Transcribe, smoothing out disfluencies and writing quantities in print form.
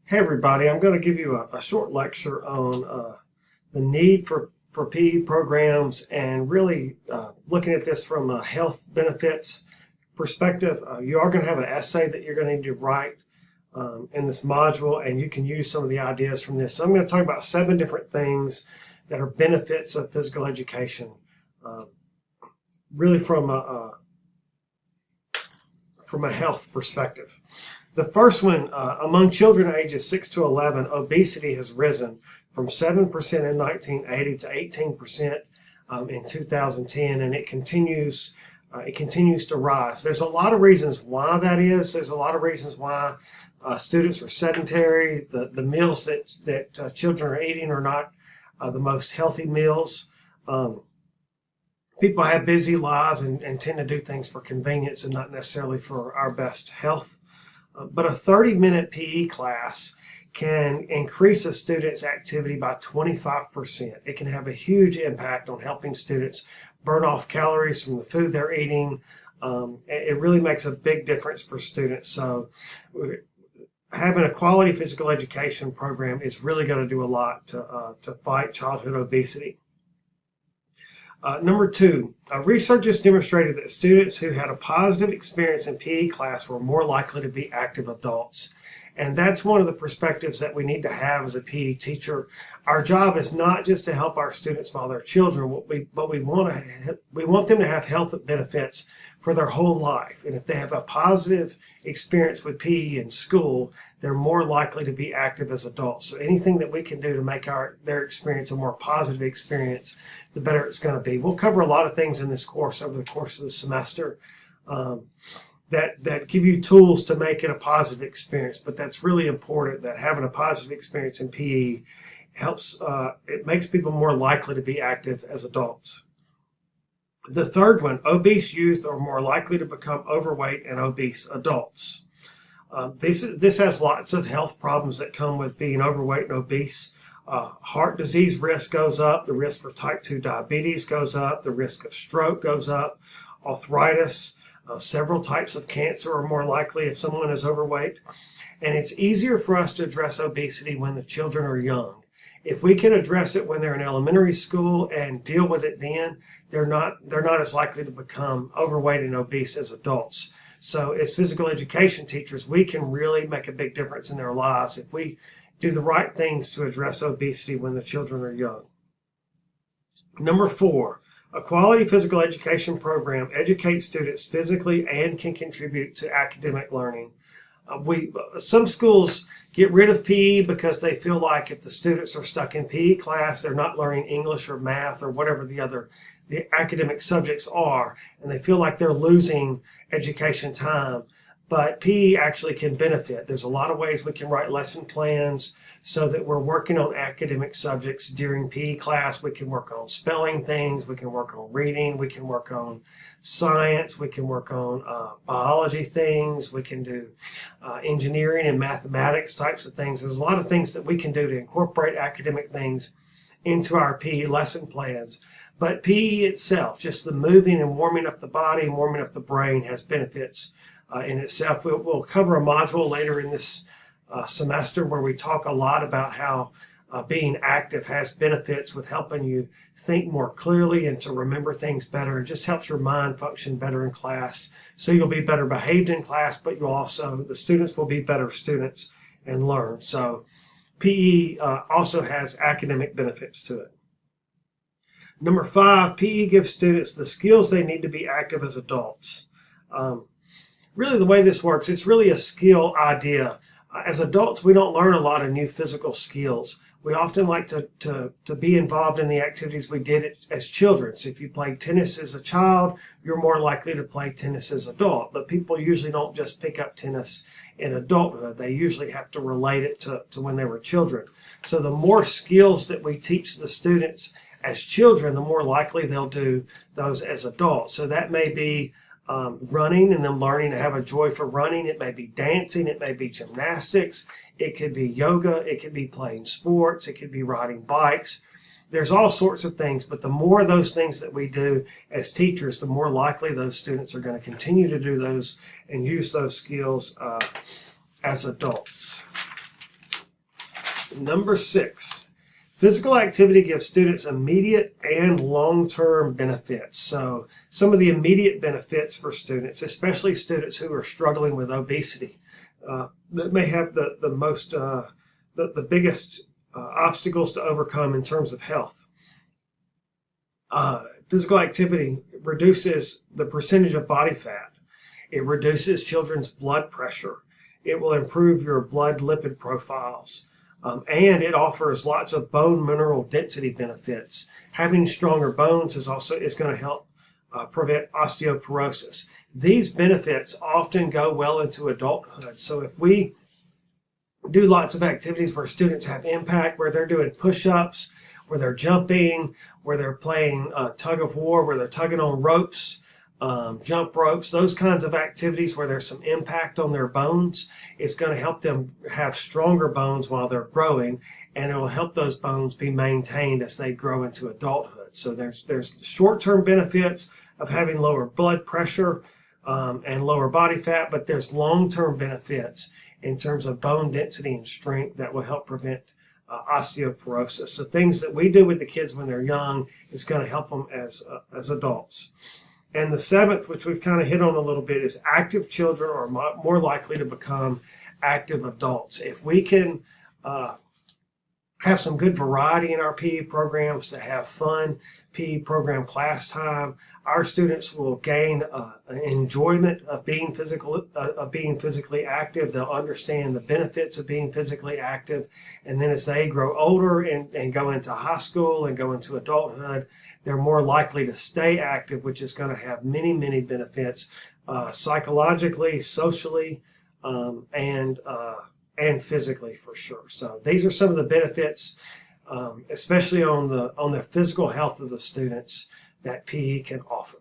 Hey everybody, I'm going to give you a short lecture on the need for PE programs and really looking at this from a health benefits perspective. You are going to have an essay that you're going to need to write in this module, and you can use some of the ideas from this. So I'm going to talk about 7 different things that are benefits of physical education, really from a health perspective. The first one, among children ages 6 to 11, obesity has risen from 7% in 1980 to 18% in 2010, and it continues to rise. There's a lot of reasons why that is. There's a lot of reasons why students are sedentary. The meals that children are eating are not the most healthy meals. People have busy lives and tend to do things for convenience and not necessarily for our best health. But a 30-minute PE class can increase a student's activity by 25%. It can have a huge impact on helping students burn off calories from the food they're eating. It really makes a big difference for students. So having a quality physical education program is really going to do a lot to fight childhood obesity. Number 2, research has demonstrated that students who had a positive experience in PE class were more likely to be active adults. And that's one of the perspectives that we need to have as a PE teacher. Our job is not just to help our students while they're children, but we want them to have health benefits for their whole life. And if they have a positive experience with PE in school, they're more likely to be active as adults. So anything that we can do to make their experience a more positive experience, the better it's going to be. We'll cover a lot of things in this course over the course of the semester that give you tools to make it a positive experience. But that's really important, that having a positive experience in PE helps, it makes people more likely to be active as adults. The third one, obese youth are more likely to become overweight and obese adults. This has lots of health problems that come with being overweight and obese. Heart disease risk goes up, the risk for type 2 diabetes goes up, the risk of stroke goes up, arthritis, several types of cancer are more likely if someone is overweight. And it's easier for us to address obesity when the children are young. If we can address it when they're in elementary school and deal with it then, they're not as likely to become overweight and obese as adults. So as physical education teachers, we can really make a big difference in their lives if we do the right things to address obesity when the children are young. Number 4, a quality physical education program educates students physically and can contribute to academic learning. Some schools get rid of PE because they feel like if the students are stuck in PE class, they're not learning English or math or whatever the academic subjects are, and they feel like they're losing education time. But PE actually can benefit. There's a lot of ways we can write lesson plans so that we're working on academic subjects during PE class. We can work on spelling things, we can work on reading, we can work on science, we can work on biology things, we can do engineering and mathematics types of things. There's a lot of things that we can do to incorporate academic things into our PE lesson plans. But PE itself, just the moving and warming up the body and warming up the brain, has benefits in itself. We'll cover a module later in this semester where we talk a lot about how being active has benefits with helping you think more clearly and to remember things better. It just helps your mind function better in class. So you'll be better behaved in class, but the students will be better students and learn. So PE also has academic benefits to it. Number 5, PE gives students the skills they need to be active as adults. Really, the way this works, it's really a skill idea. As adults, we don't learn a lot of new physical skills. We often like to be involved in the activities we did as children. So if you played tennis as a child, you're more likely to play tennis as an adult. But people usually don't just pick up tennis in adulthood. They usually have to relate it to when they were children. So the more skills that we teach the students as children, the more likely they'll do those as adults. So that may be running and them learning to have a joy for running. It may be dancing. It may be gymnastics. It could be yoga. It could be playing sports. It could be riding bikes. There's all sorts of things, but the more of those things that we do as teachers, the more likely those students are going to continue to do those and use those skills as adults. Number 6, physical activity gives students immediate and long-term benefits. So some of the immediate benefits for students, especially students who are struggling with obesity, that may have the biggest obstacles to overcome in terms of health. Physical activity reduces the percentage of body fat. It reduces children's blood pressure. It will improve your blood lipid profiles. And it offers lots of bone mineral density benefits. Having stronger bones is going to help prevent osteoporosis. These benefits often go well into adulthood. So if we do lots of activities where students have impact, where they're doing push-ups, where they're jumping, where they're playing tug of war, where they're tugging on ropes, jump ropes, those kinds of activities where there's some impact on their bones, it's going to help them have stronger bones while they're growing, and it will help those bones be maintained as they grow into adulthood. So there's short-term benefits of having lower blood pressure and lower body fat, but there's long-term benefits in terms of bone density and strength that will help prevent osteoporosis. So things that we do with the kids when they're young is going to help them as adults. And the 7th, which we've kind of hit on a little bit, is active children are more likely to become active adults. If we can have some good variety in our PE programs, to have fun PE program class time, our students will gain an enjoyment of being physically active. They'll understand the benefits of being physically active, and then as they grow older and go into high school and go into adulthood, they're more likely to stay active, which is going to have many, many benefits psychologically, socially, and physically for sure. So these are some of the benefits, especially on the physical health of the students, that PE can offer.